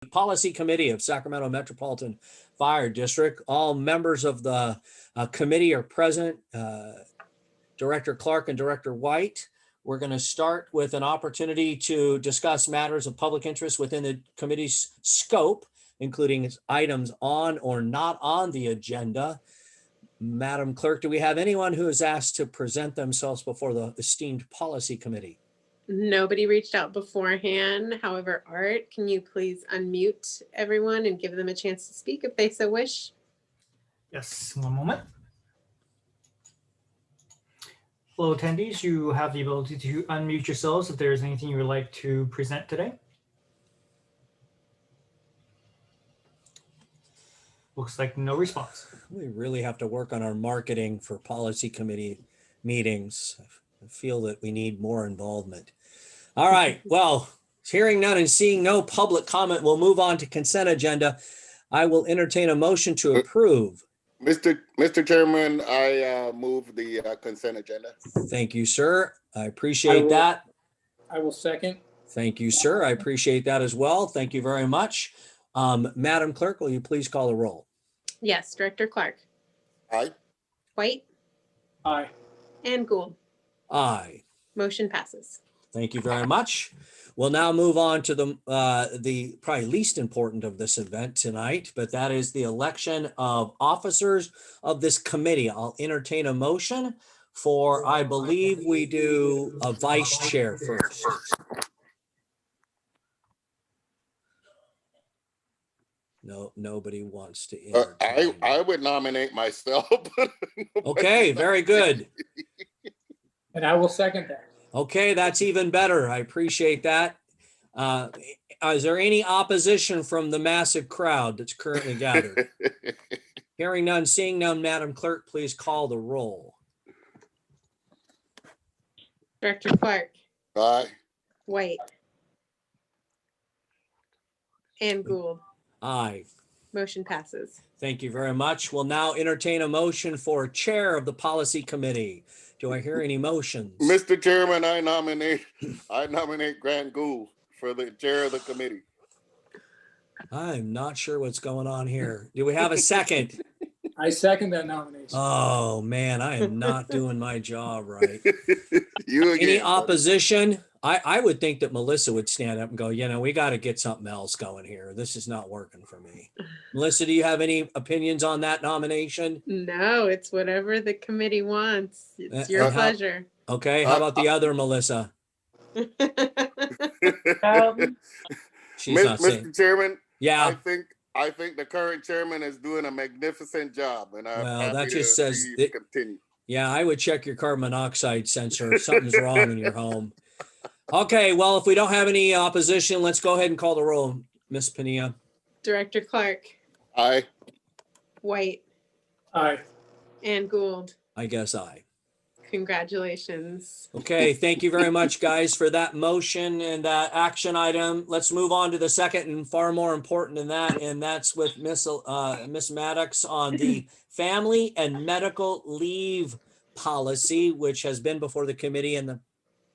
Policy Committee of Sacramento Metropolitan Fire District. All members of the committee are present. Director Clark and Director White. We're going to start with an opportunity to discuss matters of public interest within the committee's scope, including items on or not on the agenda. Madam Clerk, do we have anyone who is asked to present themselves before the esteemed Policy Committee? Nobody reached out beforehand. However, Art, can you please unmute everyone and give them a chance to speak if they so wish? Yes, one moment. Hello, attendees. You have the ability to unmute yourselves if there's anything you would like to present today. Looks like no response. We really have to work on our marketing for Policy Committee meetings. I feel that we need more involvement. All right, well, hearing none and seeing no public comment, we'll move on to consent agenda. I will entertain a motion to approve. Mr. Chairman, I move the consent agenda. Thank you, sir. I appreciate that. I will second. Thank you, sir. I appreciate that as well. Thank you very much. Madam Clerk, will you please call the roll? Yes, Director Clark, Aye. White, Aye. and Gould. Aye. Motion passes. Thank you very much. We'll now move on to the probably least important of this event tonight, but that is the election of officers of this committee. I'll entertain a motion for, I believe we do a vice chair first. No, nobody wants to entertain. I would nominate myself. Okay, very good. And I will second that. Okay, that's even better. I appreciate that. Is there any opposition from the massive crowd that's currently gathered? Hearing none, seeing none, Madam Clerk, please call the roll. Director Clark, Aye. White, and Gould. Aye. Motion passes. Thank you very much. We'll now entertain a motion for chair of the Policy Committee. Do I hear any motions? Mr. Chairman, I nominate Grant Gould for the chair of the committee. I'm not sure what's going on here. Do we have a second? I second that nomination. Oh, man, I am not doing my job right. You again. Any opposition? I would think that Melissa would stand up and go, we got to get something else going here. This is not working for me. Melissa, do you have any opinions on that nomination? No, it's whatever the committee wants. It's your pleasure. Okay, how about the other Melissa? She's not saying. Mr. Chairman, Yeah. I think the current chairman is doing a magnificent job, and Well, that just says that- continue. Yeah, I would check your carbon monoxide sensor. Something's wrong in your home. Okay, well, if we don't have any opposition, let's go ahead and call the roll, Ms. Pania. Director Clark, Aye. White, Aye. and Gould. I guess aye. Congratulations. Okay, thank you very much, guys, for that motion and that action item. Let's move on to the second and far more important than that, and that's with Miss Maddox on the family and medical leave policy, which has been before the committee in the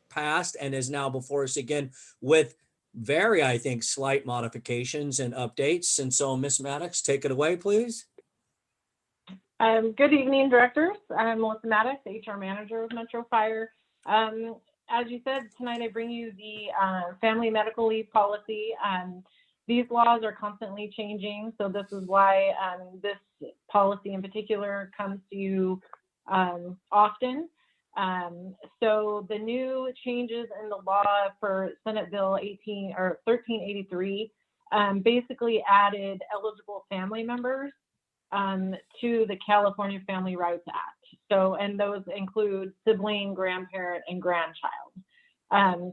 past and is now before us again with very, I think, slight modifications and updates. And so, Miss Maddox, take it away, please. Good evening, directors. I'm Melissa Maddox, HR manager of Metro Fire. As you said, tonight I bring you the family medical leave policy. These laws are constantly changing, so this is why this policy in particular comes to you often. So the new changes in the law for Senate Bill 1383 basically added eligible family members to the California Family Rights Act. So, and those include sibling, grandparent, and grandchild.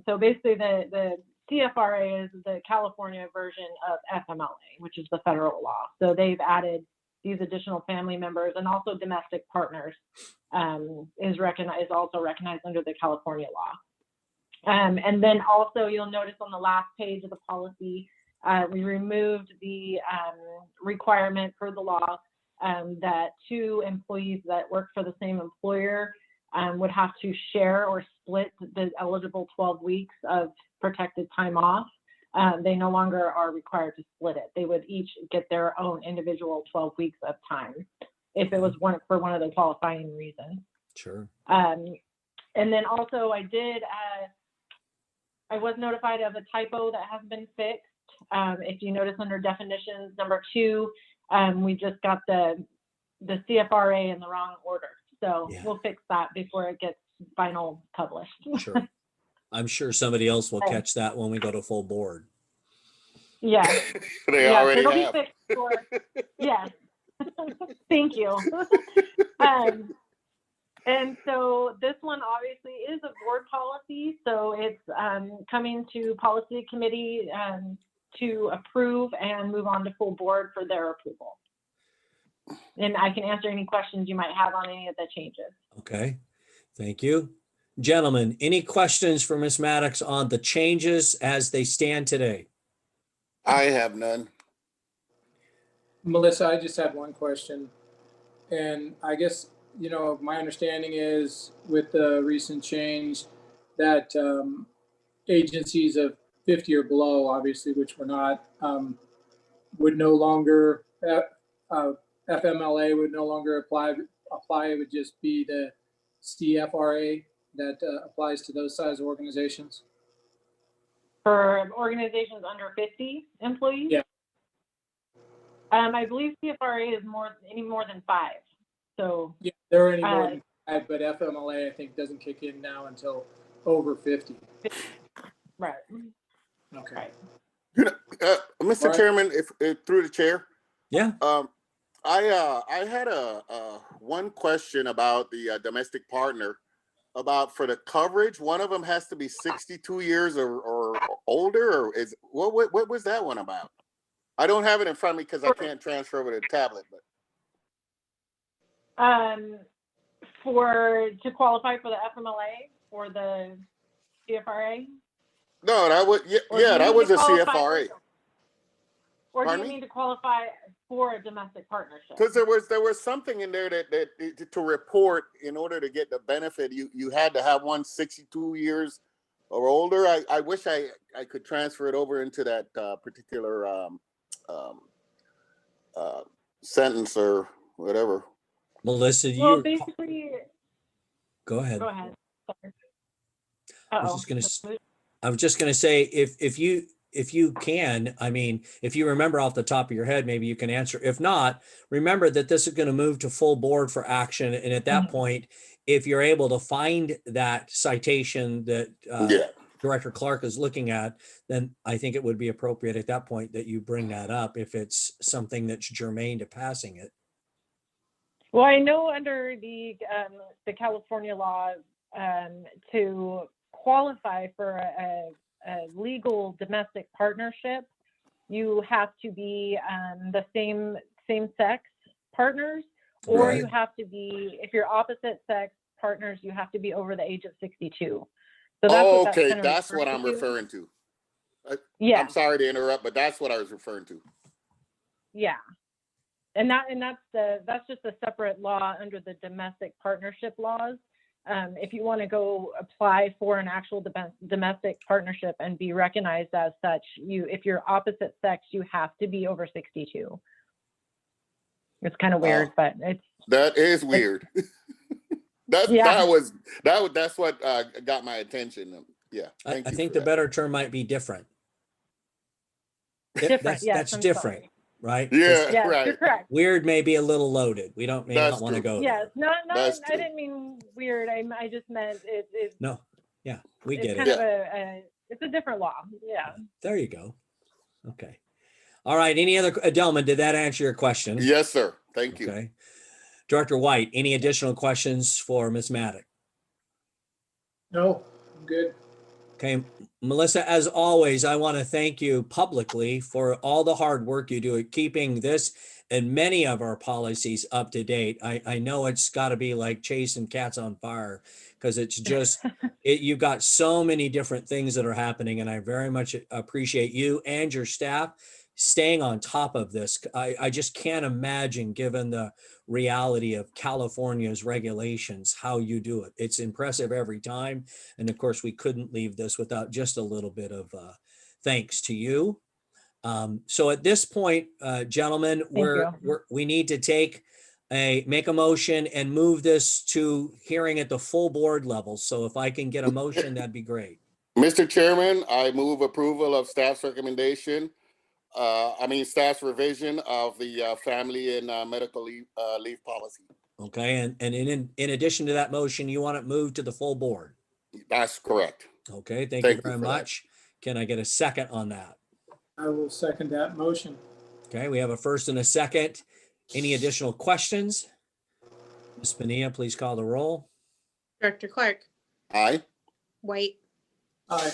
So basically the CFRA is the California version of FMLA, which is the federal law. So they've added these additional family members, and also domestic partners is also recognized under the California law. And then also you'll notice on the last page of the policy, we removed the requirement for the law that two employees that work for the same employer would have to share or split the eligible 12 weeks of protected time off. they no longer are required to split it. They would each get their own individual 12 weeks of time if it was for one of the qualifying reasons. Sure. And then also I was notified of a typo that has been fixed. If you notice under definitions, number 2, we just got the CFRA in the wrong order. So Yeah. we'll fix that before it gets final published. Sure. I'm sure somebody else will Okay. catch that when we go to full board. Yeah. They Yeah, so already it'll be have. fixed for, yes. Thank you. And so this one obviously is a board policy, so it's coming to policy committee to approve and move on to full board for their approval. And I can answer any questions you might have on any of the changes. Okay, thank you. Gentlemen, any questions for Ms. Maddox on the changes as they stand today? I have none. Melissa, I just have one question. And I guess, my understanding is with the recent change that agencies of 50 or below, obviously, which we're not, would no longer, FMLA would no longer apply. It would just be the CFRA that applies to those size organizations. For organizations under 50 employees? Yeah. I believe CFRA is any more than 5. So Yeah, there are any more than 5, but FMLA, I think, doesn't kick in now until over 50. right. Okay. Mr. Right. Chairman, if through the chair, Yeah, I had one question about the domestic partner for the coverage. One of them has to be 62 years or older, or what was that one about? I don't have it in front of me because I can't transfer over to the tablet. But To qualify for the FMLA or the CFRA? no, that was Or do you that mean was to a qualify CFRA. Or do Pardon you me? mean to qualify for a domestic partnership? Because there was something in there that to report in order to get the benefit, you had to have 162 years or older. I wish I could transfer it over into that particular sentence or whatever. Melissa, Well, you, basically, go ahead. go ahead. Sorry. I was Uh-oh. just gonna say, if you can, I mean, if you remember off the top of your head, maybe you can answer. If not, remember that this is going to move to full board for action. And at that Mhm. point, if you're able to find that citation that Yeah. Director Clark is looking at, then I think it would be appropriate at that point that you bring that up if it's something that's germane to passing it. Well, I know under the California law, to qualify for a legal domestic partnership, you have to be the same sex partners, or Right. you have to be, if you're opposite sex partners, you have to be over the age of 62. So that's Oh, what that's okay, kind of that's what I'm to. referring to. Yeah, I'm sorry to interrupt, but that's what I was referring to. yeah. And that's just a separate law under the domestic partnership laws. If you want to go apply for an actual domestic partnership and be recognized as such, if you're opposite sex, you have to be over 62. It's kind of weird, but That is weird. That's what got my attention. Yeah, I thank you think for the that. better term might be different. different. Yes, That's I'm different, sorry. right? Yeah, Yes, you're right. correct. Weird may be a little loaded. We may That's not want to true. go Yes, there. That's I true. didn't mean weird. I just meant it's No, yeah, we it's get kind it. of it's a different law. Yeah. There you go. Okay. All right. Any other, Adelman, did that answer your question? Yes, sir. Thank you. Okay. Director White, any additional questions for Ms. Maddox? No, I'm good. Okay, Melissa, as always, I want to thank you publicly for all the hard work you do at keeping this and many of our policies up to date. I know it's got to be like chasing cats on fire because it's just, you've got so many different things that are happening, and I very much appreciate you and your staff staying on top of this. I just can't imagine, given the reality of California's regulations, how you do it. It's impressive every time. And of course, we couldn't leave this without just a little bit of thanks to you. So at this point, gentlemen, we need to make a motion and move this to hearing at the full board level. So if I can get a motion, that'd be great. Mr. Chairman, I move approval of staff's recommendation. Staff's revision of the family and medical leave policy. Okay, and in addition to that motion, you want it moved to the full board. That's correct. Okay, thank Thank you you very for that. much. Can I get a second on that? I will second that motion. Okay, we have a first and a second. Any additional questions? Ms. Bonilla, please call the roll. Director Clark, Aye. White, Aye.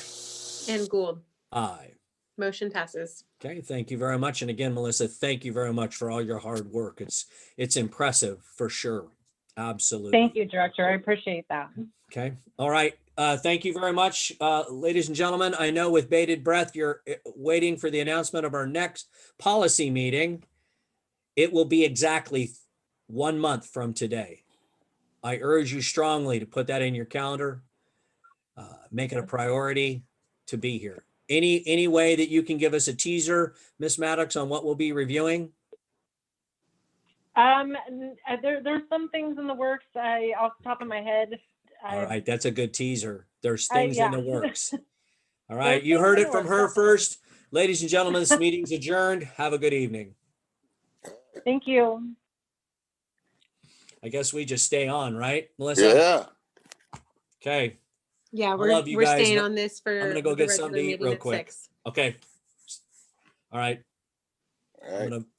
and Gould. Aye. Motion passes. Okay, thank you very much. And again, Melissa, thank you very much for all your hard work. It's impressive for sure. Absolutely. Thank you, Director. I appreciate that. Okay, all right. Thank you very much, ladies and gentlemen. I know with bated breath, you're waiting for the announcement of our next policy meeting. It will be exactly 1 month from today. I urge you strongly to put that in your calendar. Make it a priority to be here. Any way that you can give us a teaser, Ms. Maddox, on what we'll be reviewing? There's some things in the works. Off the top of my head. All right, that's a good teaser. There's things in the yeah. works. All right, There's you things heard in it the from works, her definitely. first. Ladies and gentlemen, this meeting's adjourned. Have a good evening. Thank you. I guess we just stay on, right, Melissa? Yeah. Okay, Yeah, I we're love you we're guys. staying on this for. I'm gonna go the get regular something to eat meeting real at quick. 6. okay. All right, All I'm right. gonna